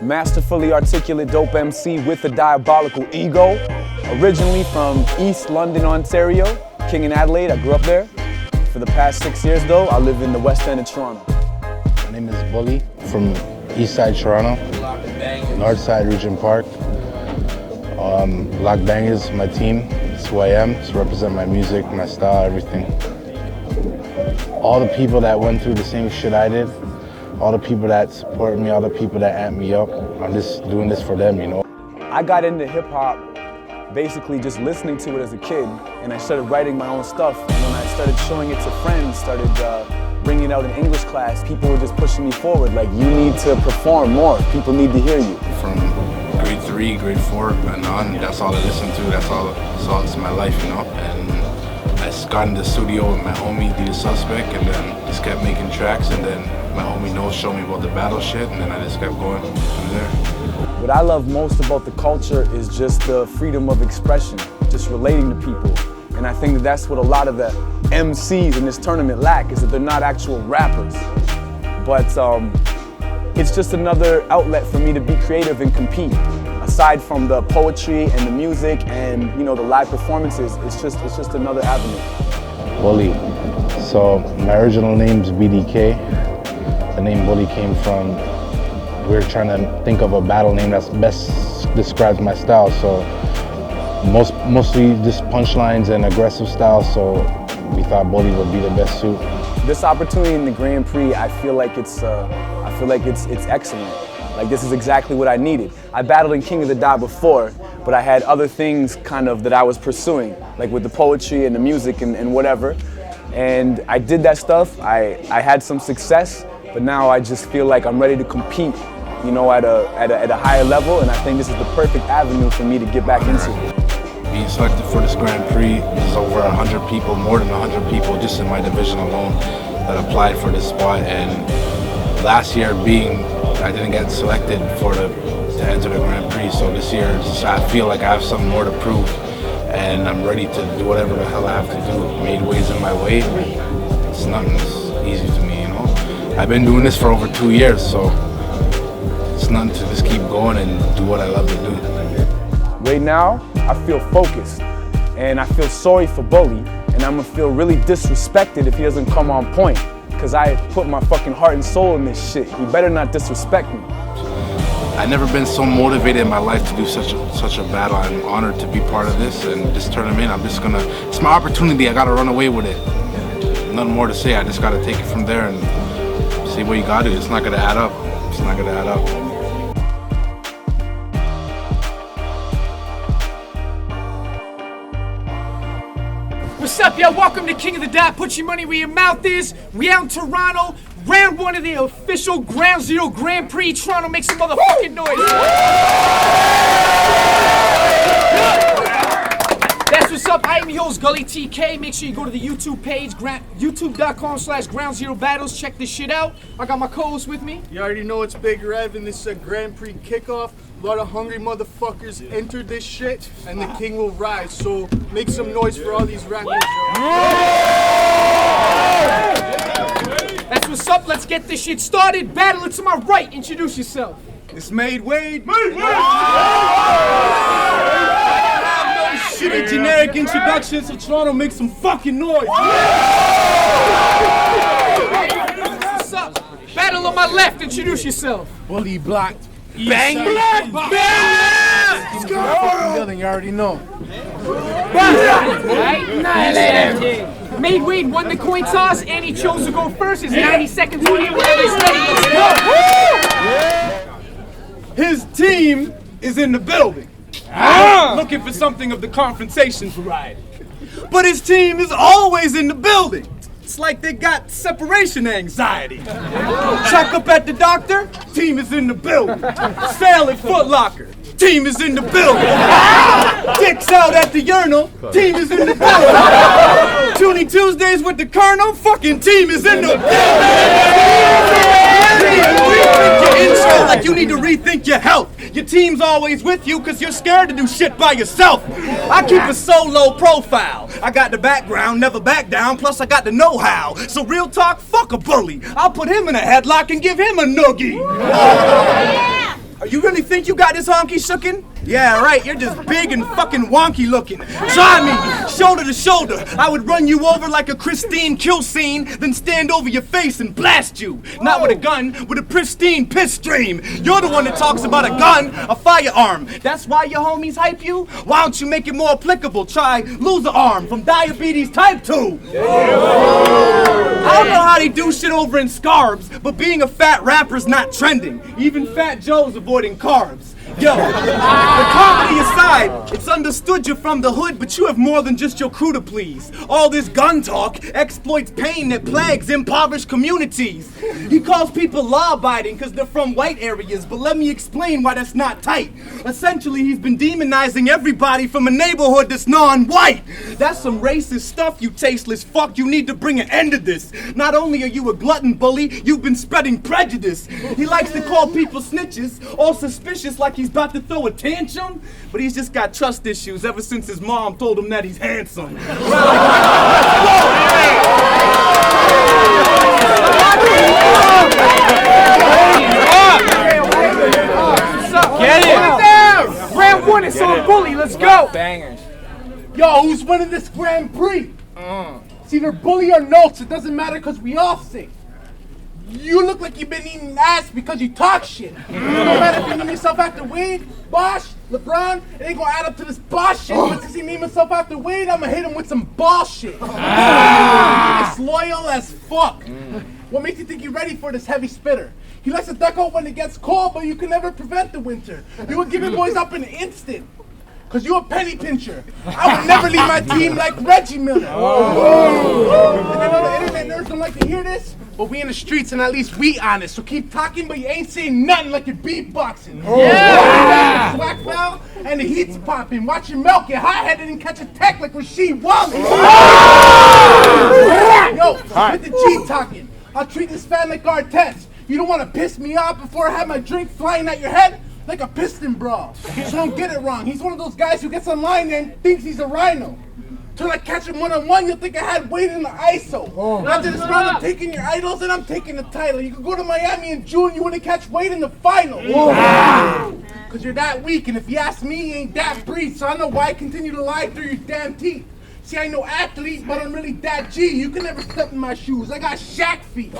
Masterfully articulate dope MC with a diabolical ego. Originally from East London, Ontario, King and Adelaide, I grew up there. For the past 6 years though, I live in the West End of Toronto. My name is Bulle from East Side Toronto, North Side Regent Park. Black Bangers, my team, it's who I am, to represent my music, my style, everything. All the people that went through the same shit I did, all the people that support me, all the people that amp me up, I'm just doing this for them, you know. I got into hip hop basically just listening to it as a kid, and I started writing my own stuff. And when I started showing it to friends, started bringing it out in English class, people were just pushing me forward, like, you need to perform more, people need to hear you. From grade 3, grade 4 and on, that's all I listen to, it's my life, you know. And I just got in the studio with my homie, D the Suspect, and then just kept making tracks, and then my homie Noel showed me about the battle shit, and then I just kept going from there. What I love most about the culture is just the freedom of expression, just relating to people. And I think that that's what a lot of the MCs in this tournament lack, is that they're not actual rappers. But it's just another outlet for me to be creative and compete. Aside from the poetry and the music and, you know, the live performances, it's just another avenue. Bulle. So my original name's BDK. The name Bulle came from, we were trying to think of a battle name that best describes my style. So mostly just punchlines and aggressive style. So we thought Bulle would be the best suit. This opportunity in the Grand Prix, I feel like it's excellent. Like, this is exactly what I needed. I battled in King of the Dot before, but I had other things kind of that I was pursuing, like with the poetry and the music and whatever. And I did that stuff. I had some success. But now I just feel like I'm ready to compete, you know, at a higher level, and I think this is the perfect avenue for me to get back into. Being selected for this Grand Prix, there's over 100 people, more than 100 people just in my division alone that applied for this spot. And last year I didn't get selected to enter the Grand Prix, so this year I feel like I have something more to prove, and I'm ready to do whatever the hell I have to do. Made ways in my way, it's nothing easy to me, you know. I've been doing this for over 2 years, so it's nothing to just keep going and do what I love to do. Right now, I feel focused, and I feel sorry for Bulle, and I'm gonna feel really disrespected if he doesn't come on point, because I put my fucking heart and soul in this shit. He better not disrespect me. I've never been so motivated in my life to do such a battle. I'm honored to be part of this and this tournament. It's my opportunity, I gotta run away with it. Nothing more to say, I just gotta take it from there and see what you gotta do. It's not gonna add up. It's not gonna add up. What's up, yo? Welcome to King of the Dot. Put your money where your mouth is. We out in Toronto. Round 1 of the official Ground Zero Grand Prix. Toronto, make some motherfucking noise. That's what's up. I'm your host, Gully TK. Make sure you go to the YouTube page, youtube.com/GroundZeroBattles. Check this shit out. I got my co-host with me. You already know it's Big Rev, and this is a Grand Prix kickoff. A lot of hungry motherfuckers entered this shit, and the king will rise. So make some noise for all these rappers. That's what's up. Let's get this shit started. Battle it to my right. Introduce yourself. It's Made Wade. Shit, a generic introduction, so Toronto make some fucking noise. What's up? Battle on my left. Introduce yourself. Bulle Black. Bang! Let's go! Building, you already know. Made Wade won the coin toss and he chose to go first. His 90 seconds on him. Whenever he's ready, let's go. His team is in the building. Looking for something of the confrontation variety. But his team is always in the building. It's like they got separation anxiety. Check up at the doctor, team is in the building. Sale at Foot Locker, team is in the building. Dicks out at the urinal, team is in the building. Tuning Tuesdays with the Colonel, fucking team is in the building. Rethink your intro like you need to rethink your health. Your team's always with you cause you're scared to do shit by yourself. I keep a solo profile. I got the background, never back down, plus I got the know-how. So real talk, fuck a bully. I'll put him in a headlock and give him a noogie. You really think you got this honky shookin'? Yeah, right, you're just big and fucking wonky looking. Try me, shoulder to shoulder. I would run you over like a Christine kill scene, then stand over your face and blast you. Not with a gun, with a pristine piss stream. You're the one that talks about a gun, a firearm. That's why your homies hype you? Why don't you make it more applicable? Try lose an arm from diabetes type 2. I don't know how they do shit over in Scarbs, but being a fat rapper's not trending. Even Fat Joe's avoiding carbs. Yo, the comedy aside, it's understood you're from the hood, but you have more than just your crew to please. All this gun talk exploits pain that plagues impoverished communities. He calls people law-abiding because they're from white areas, but let me explain why that's not tight. Essentially, he's been demonizing everybody from a neighborhood that's non-white. That's some racist stuff, you tasteless fuck. You need to bring an end to this. Not only are you a glutton bully, you've been spreading prejudice. He likes to call people snitches, all suspicious like he's about to throw a tantrum, but he's just got trust issues ever since his mom told him that he's handsome. Get it! Round one, it's on Bully, let's go! Bangers. Yo, who's winning this Grand Prix? It's either Bully or Notes. It doesn't matter because we all sing. You look like you've been eating ass because you talk shit. No matter if you name yourself after Wade, Bosch, LeBron, it ain't gonna add up to this boss shit. But since he named himself after Wade, I'm gonna hit him with some bullshit. It's loyal as fuck. What makes you think you're ready for this heavy spitter? He likes to duck out when it gets cold, but you can never prevent the winter. You would give your boys up in an instant. Cause you a penny pincher. I would never leave my team like Reggie Miller. And I know the internet nerds don't like to hear this, but we in the streets and at least we honest. So keep talking, but you ain't saying nothing like you're beatboxing. Yeah! Swag foul and the heat's popping. Watch your milk get hot-headed and catch a tech like Rasheed Wallace. Yo, with the G talking. I'll treat this fan like Artest. You don't want to piss me off before I have my drink flying at your head? Like a piston brawl. So don't get it wrong. He's one of those guys who gets online and thinks he's a rhino. Till I catch him one-on-one, you'll think I had Wade in the ISO. After this round, I'm taking your idols and I'm taking the title. You could go to Miami in June, you wouldn't catch Wade in the final. Cause you're that weak, and if you ask me, you ain't that breed. So I know why I continue to lie through your damn teeth. See, I ain't no athlete, but I'm really that G. You can never step in my shoes. I got Shaq feet.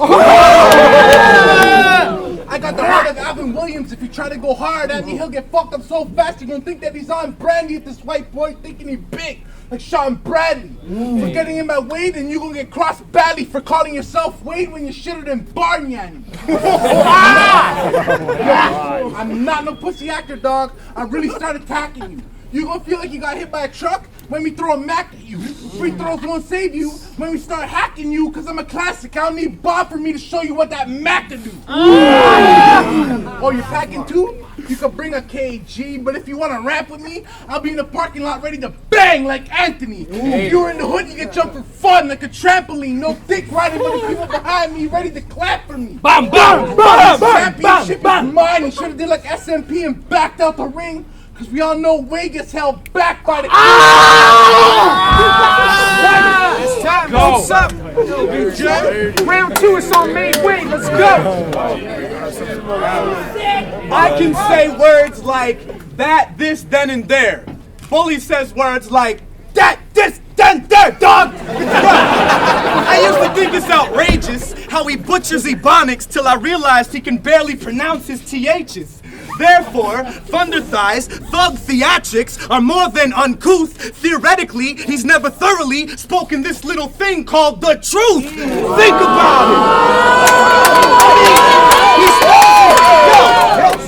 I got the heart of Alvin Williams. If you try to go hard at me, he'll get fucked up so fast you're gonna think that he's on brandy at this white boy thinking he's big, like Sean Bradley. Forgetting him at Wade, and you gonna get crossed badly for calling yourself Wade when you're shitter than Barnyani. I'm not no pussy actor, dog. I really started attacking you. You gonna feel like you got hit by a truck when we throw a Mac at you. Free throws won't save you when we start hacking you, cause I'm a classic. I don't need Bob for me to show you what that Mac can do. Oh, you're packing too? You could bring a KG, but if you wanna rap with me, I'll be in the parking lot ready to bang like Anthony. If you're in the hood, you can jump for fun like a trampoline. No dick riding, but the people behind me ready to clap for me. Bam, bam, bam, Championship is mine. You should've did like SMP and backed out the ring. Cause we all know Wade gets held back by the It's time, what's up? Round two, it's on Made Wade, let's go! I can say words like that, this, then, and there. Bully says words like that, this, then, there, dog! I used to think it's outrageous how he butchers ebonics till I realized he can barely pronounce his THs. Therefore, Thunder Thighs, thug theatrics are more than uncouth. Theoretically, he's never thoroughly spoken this little thing called the truth. Think about it.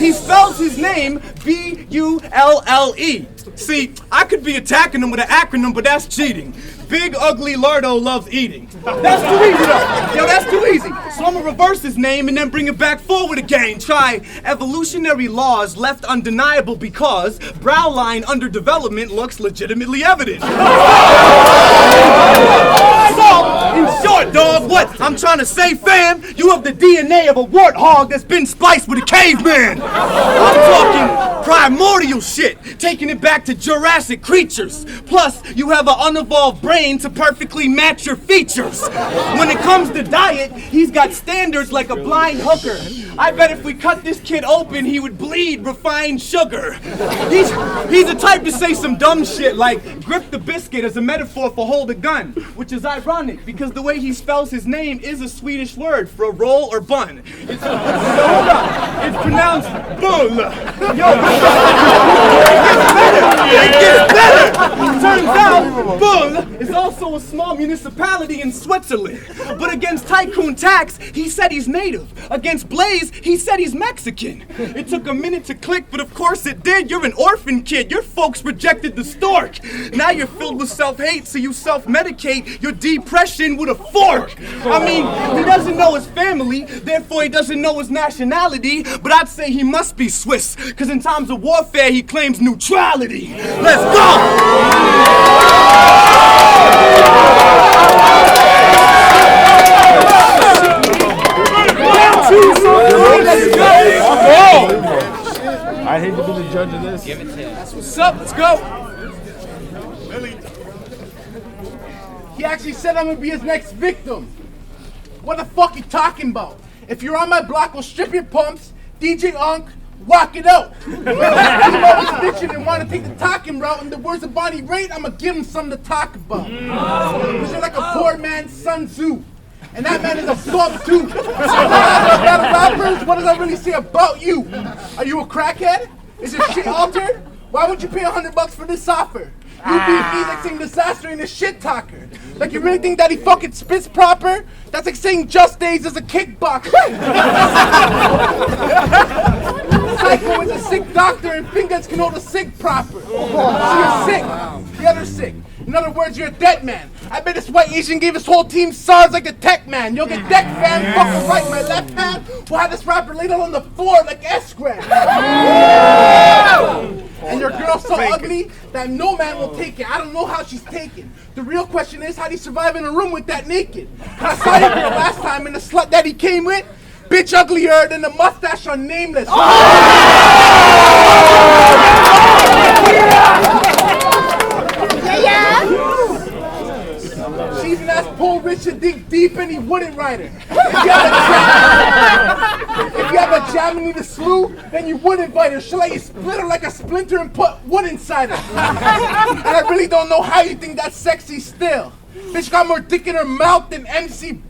He spells his name B-U-L-L-E. See, I could be attacking him with an acronym, but that's cheating. Big Ugly Lardo loves eating. That's too easy though. Yo, that's too easy. So I'm gonna reverse his name and then bring it back forward again. Try evolutionary laws left undeniable because brow line under development looks legitimately evident. So, in short, dog, what I'm trying to say, fam, you have the DNA of a warthog that's been spliced with a caveman. I'm talking primordial shit, taking it back to Jurassic creatures. Plus, you have an unevolved brain to perfectly match your features. When it comes to diet, he's got standards like a blind hooker. I bet if we cut this kid open, he would bleed refined sugar. He's the type to say some dumb shit like grip the biscuit as a metaphor for hold a gun, which is ironic because the way he spells his name is a Swedish word for a roll or bun. It's pronounced Bulle. Yo, it gets better. Turns out, Bulle is also a small municipality in Switzerland. But against Tycoon Tax, he said he's native. Against Blaze, he said he's Mexican. It took a minute to click, but of course it did. You're an orphan kid. Your folks rejected the stork. Now you're filled with self-hate, so you self-medicate your depression with a fork. I mean, he doesn't know his family, therefore he doesn't know his nationality, but I'd say he must be Swiss, because in times of warfare, he claims neutrality. Let's go! I hate to be the judge of this. Give it to him. That's what's up. Let's go. He actually said I'm gonna be his next victim. What the fuck you talking about? If you're on my block, I'll strip your pumps, DJ Unk, walk it out. If he's always bitching and want to take the talking route, in the words of Bonnie Raitt, I'm gonna give him something to talk about. Because you're like a poor man's Sun Tzu. And that man is a bum too. Battle rappers, what does that really say about you? Are you a crackhead? Is your shit altered? Why would you pay $100 for this offer? You beat me like saying disaster in a shit talker. Like you really think that he fucking spits proper? That's like saying Just Days is a kickboxer. Psycho is a sick doctor and fingers can hold a sick proper. So you're sick. The other's sick. In other words, you're a dead man. I bet this white Asian gave his whole team SARS like the tech man. You'll get decked, fam. Fucking right, my left hand. We'll have this rapper laid out on the floor like S-Grad. And your girl's so ugly that no man will take it. I don't know how she's taken. The real question is, how do you survive in a room with that naked? I saw your girl last time and the slut that he came with, bitch uglier than the mustache on Nameless. She even asked Paul Rich to dig deep and he wouldn't ride her. If you have a jam and need a slew, then you would invite her. She'll let you split her like a splinter and put wood inside her. And I really don't know how you think that's sexy still. Bitch got more dick in her mouth than MC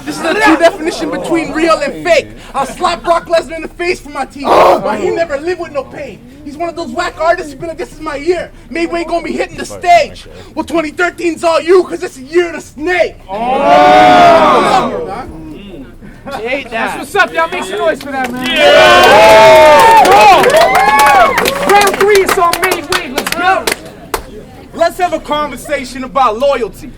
This is a true definition between real and fake. I'll slap Brock Lesnar in the face for my team, but he never lived with no pain. He's one of those whack artists who be like, this is my year. Maybe we ain't gonna be hitting the stage. Well, 2013's all you, cause it's a year of the snake. That's what's up, y'all. Make some noise for that, man. Round 3 is on main wave. Let's go. Let's have a conversation about loyalty.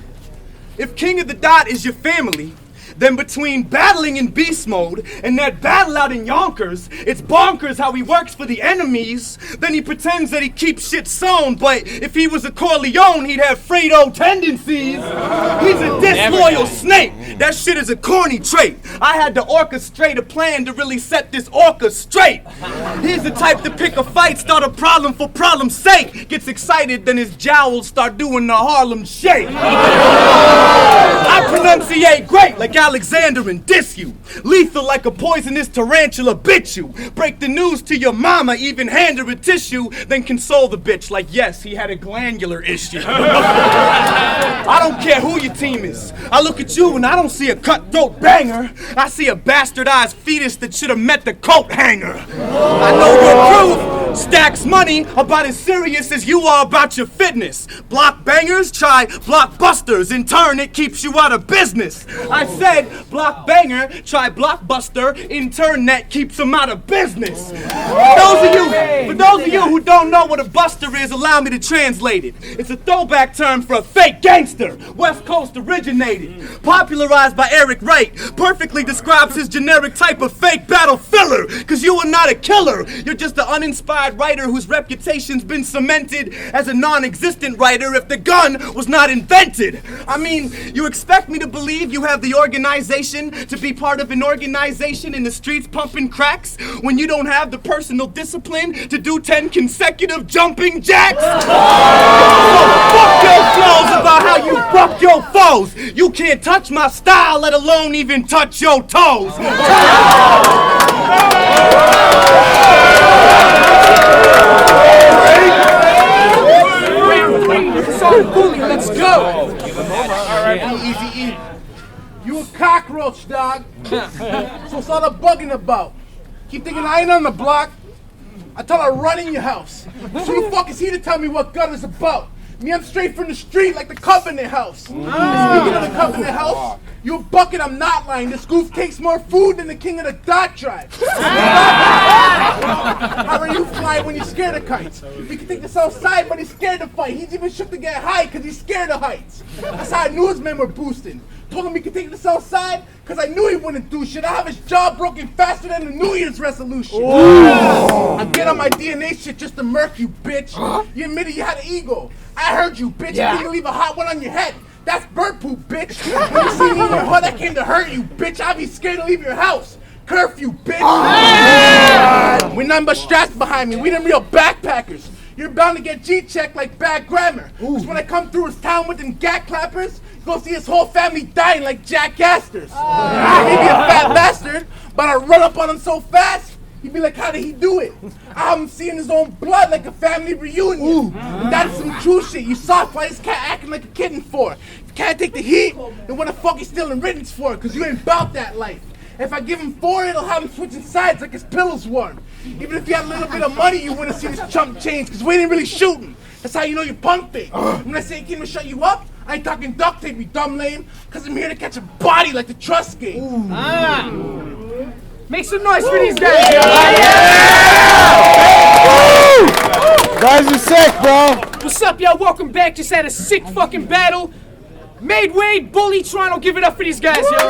If King of the Dot is your family, then between battling in beast mode and that battle out in Yonkers, it's bonkers how he works for the enemies. Then he pretends that he keeps shit sewn, but if he was a Corleone, he'd have Fredo tendencies. He's a disloyal snake. That shit is a corny trait. I had to orchestrate a plan to really set this orca straight. He's the type to pick a fight, start a problem for problem's sake. Gets excited, then his jowls start doing the Harlem Shake. I pronunciate great. like Alexander and diss you. Lethal like a poisonous tarantula bit you. Break the news to your mama, even hand her a tissue, then console the bitch like yes, he had a glandular issue. I don't care who your team is. I look at you and I don't see a cutthroat banger. I see a bastardized fetus that should have met the coat hanger. I know your proof stacks money about as serious as you are about your fitness. Block bangers, try blockbusters. In turn, it keeps you out of business. I said block banger, try blockbuster. In turn, that keeps them out of business. For those of you who don't know what a buster is, allow me to translate it. It's a throwback term for a fake gangster. West Coast originated. Popularized by Eric Wright. Perfectly describes his generic type of fake battle filler. Cause you are not a killer. You're just an uninspired writer whose reputation's been cemented as a non-existent writer if the gun was not invented. I mean, you expect me to believe you have the organization to be part of an organization in the streets pumping cracks when you don't have the personal discipline to do 10 consecutive jumping jacks? So fuck your flows about how you fuck your foes. You can't touch my style, let alone even touch your toes. Bulle, let's go! Easy. You a cockroach, dog. So what's all the bugging about? Keep thinking I ain't on the block. I tell her run in your house. So who the fuck is he to tell me what gun is about? Me, I'm straight from the street like the Covenant House. And speaking of the Covenant House, you a bucket, I'm not lying. This goof takes more food than the king of the dot tribe. How are you flying when you're scared of kites? We can take this outside, but he's scared to fight. He's even shook to get high because he's scared of heights. That's how newsmen were boosting. Told him we could take this outside because I knew he wouldn't do shit. I have his jaw broken faster than the New Year's resolution. I get on my DNA shit just to murk you, bitch. You admitted you had an ego. I heard you, bitch. You didn't leave a hot one on your head. That's bird poop, bitch. When you see me in your hood, I came to hurt you, bitch. I'd be scared to leave your house. Curfew, bitch. With nothing but straps behind me. We them real backpackers. You're bound to get G-checked like bad grammar. Cause when I come through his town with them gat clappers, go see his whole family dying like jackassers. He'd be a fat bastard, but I run up on him so fast, he'd be like, how did he do it? I have him seeing his own blood like a family reunion. And that's some true shit. You soft why this cat acting like a kitten for. If you can't take the heat, then what the fuck you stealing riddance for? Cause you ain't about that life. If I give him 4, it'll have him switching sides like his pillow's warm. Even if you had a little bit of money, you wouldn't see this chump change, cause we didn't really shooting. That's how you know you're punk fake. When I say I came to shut you up, I ain't talking duct tape, you dumb lame, cause I'm here to catch a body like the trust game. Make some noise for these guys, yo! Guys are sick, bro. What's up, y'all? Welcome back. Just had a sick fucking battle. Made Wade, Bulle, Toronto. Give it up for these guys, yo!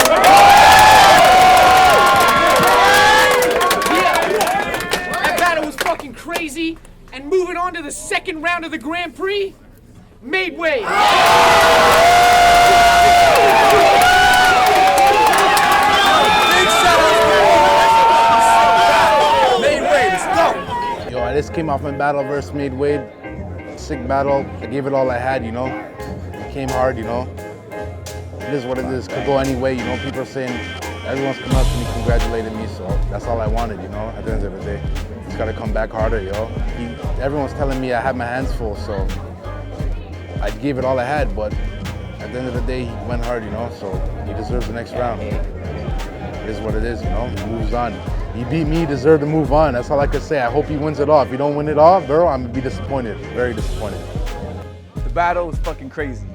That battle was fucking crazy. And moving on to the second round of the Grand Prix, Made Wade. Yo, I just came off my battle versus Made Wade. Sick battle. I gave it all I had, you know. It came hard, you know. It is what it is. Could go any way, you know. People are saying, everyone's coming up to me, congratulating me, so that's all I wanted, you know, at the end of the day. Just gotta come back harder, yo. Everyone's telling me I had my hands full, so I gave it all I had, but at the end of the day, he went hard, you know, so he deserves the next round. It is what it is, you know, he moves on. He beat me, he deserved to move on. That's all I could say. I hope he wins it all. If he don't win it all, bro, I'm gonna be disappointed, very disappointed. The battle was fucking crazy.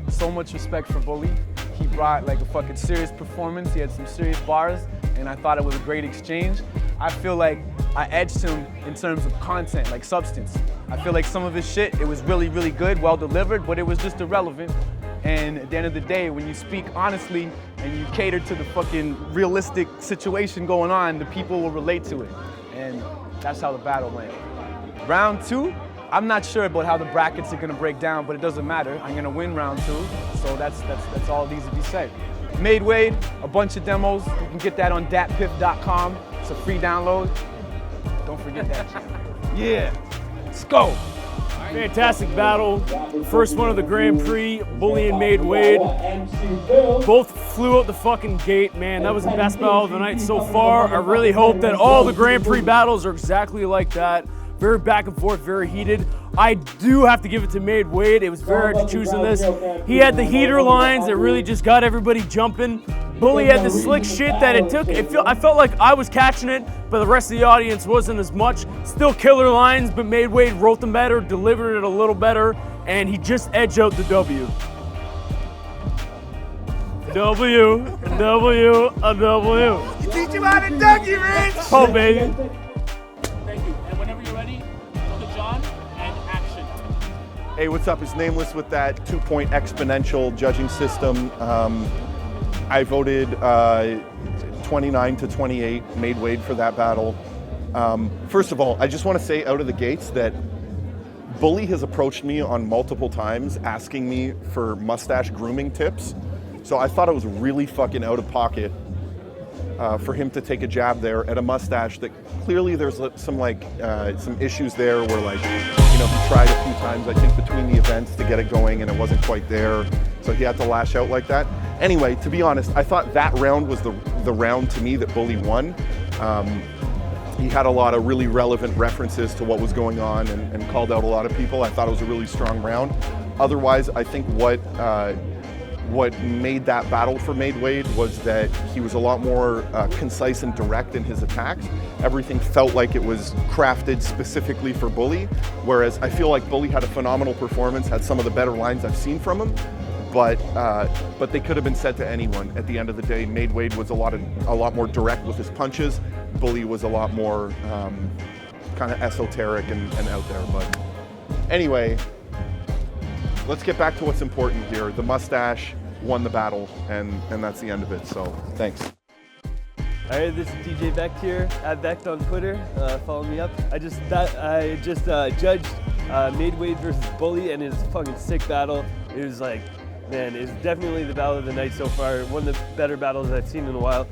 So much respect for Bulle. He brought like a fucking serious performance. He had some serious bars, and I thought it was a great exchange. I feel like I edged him in terms of content, like substance. I feel like some of his shit, it was really, really good, well delivered, but it was just irrelevant. And at the end of the day, when you speak honestly and you cater to the fucking realistic situation going on, the people will relate to it. And that's how the battle went. Round 2, I'm not sure about how the brackets are gonna break down, but it doesn't matter. I'm gonna win round 2, so that's all that needs to be said. Made Wade, a bunch of demos. You can get that on datpiff.com. It's a free download. Don't forget that shit. Yeah, let's go. Fantastic battle. First one of the Grand Prix, Bulle and Made Wade. Both flew out the fucking gate, man. That was the best battle of the night so far. I really hope that all the Grand Prix battles are exactly like that. Very back and forth, very heated. I do have to give it to Made Wade. It was very hard to choose in this. He had the heater lines that really just got everybody jumping. Bulle had the slick shit that it took. I felt like I was catching it, but the rest of the audience wasn't as much. Still killer lines, but Made Wade wrote them better, delivered it a little better, and he just edged out the W. W, a W. You teach him how to Dougie, Rich! Oh, baby. Thank you. And whenever you're ready, look at John and action. Hey, what's up? It's Nameless with that 2-point exponential judging system. I voted 29 to 28, Made Wade for that battle. First of all, I just want to say out of the gates that Bulle has approached me on multiple times asking me for mustache grooming tips. So I thought it was really fucking out of pocket for him to take a jab there at a mustache that clearly there's some issues there where, like, you know, he tried a few times, I think, between the events to get it going and it wasn't quite there. So he had to lash out like that. Anyway, to be honest, I thought that round was the round to me that Bulle won. He had a lot of really relevant references to what was going on and called out a lot of people. I thought it was a really strong round. Otherwise, I think what made that battle for Made Wade was that he was a lot more concise and direct in his attacks. Everything felt like it was crafted specifically for Bulle, whereas I feel like Bulle had a phenomenal performance, had some of the better lines I've seen from him, but they could have been said to anyone. At the end of the day, Made Wade was a lot more direct with his punches. Bulle was a lot more kind of esoteric and out there. But anyway, let's get back to what's important here. The mustache won the battle, and that's the end of it. So thanks. All right, this is DJ Beck here, at Beck on Twitter. Follow me up. I just judged Made Wade versus Bulle, and his fucking sick battle. It was like, man, it's definitely the battle of the night so far. One of the better battles I've seen in a while.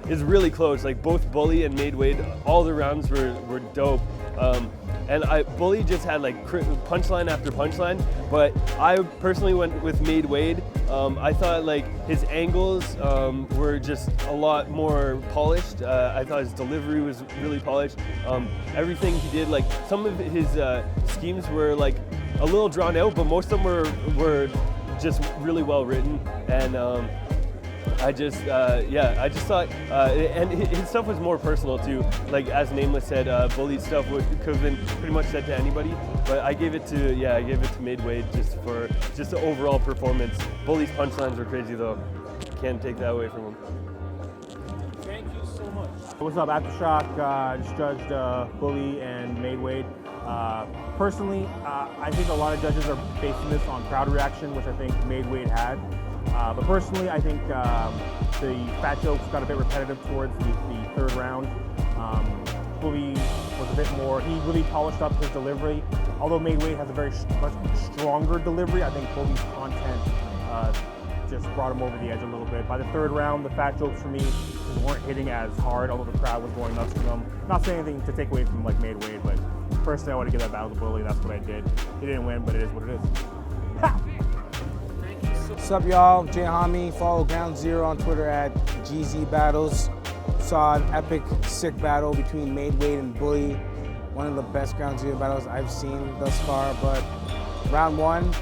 It's really close. Like, both Bulle and Made Wade, all the rounds were dope. And Bulle just had like punchline after punchline, but I personally went with Made Wade. I thought like his angles were just a lot more polished. I thought his delivery was really polished. Everything he did, like some of his schemes were like a little drawn out, but most of them were just really well written. And I just thought, and his stuff was more personal too. Like as Nameless said, Bulle's stuff could have been pretty much said to anybody, but I gave it to Made Wade just for the overall performance. Bulle's punchlines were crazy though. Can't take that away from him. Thank you so much. What's up, Aftershock? Just judged Bulle and Made Wade. Personally, I think a lot of judges are basing this on crowd reaction, which I think Made Wade had. But personally, I think the fat jokes got a bit repetitive towards the third round. Bulle was a bit more, he really polished up his delivery. Although Made Wade has a very much stronger delivery, I think Bulle's content just brought him over the edge a little bit. By the third round, the fat jokes for me just weren't hitting as hard, although the crowd was going nuts for them. Not saying anything to take away from like Made Wade, but personally I want to give that battle to Bulle. That's what I did. He didn't win, but it is what it is. Ha! What's up, y'all? Jay Hami. Follow Ground Zero on Twitter at GZ Battles. Saw an epic, sick battle between Made Wade and Bulle. One of the best Ground Zero battles I've seen thus far. But round one,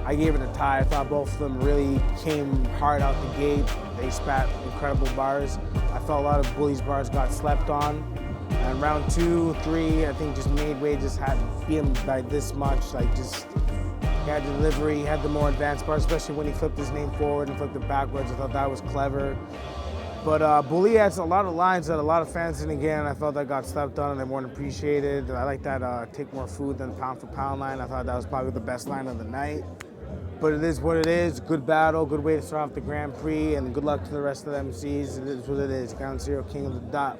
I gave it a tie. I thought both of them really came hard out the gate. They spat incredible bars. I felt a lot of Bulle's bars got slept on. And round 2, 3, I think just Made Wade just had beat him by this much. Like just. He had the delivery, he had the more advanced part, especially when he flipped his name forward and flipped it backwards. I thought that was clever. But Bulle has a lot of lines that a lot of fans didn't get, and I felt that got slept on and they weren't appreciated. I like that take more food than pound for pound line. I thought that was probably the best line of the night. But it is what it is. Good battle, good way to start off the Grand Prix, and good luck to the rest of the MCs. It is what it is. Ground Zero, King of the Dot.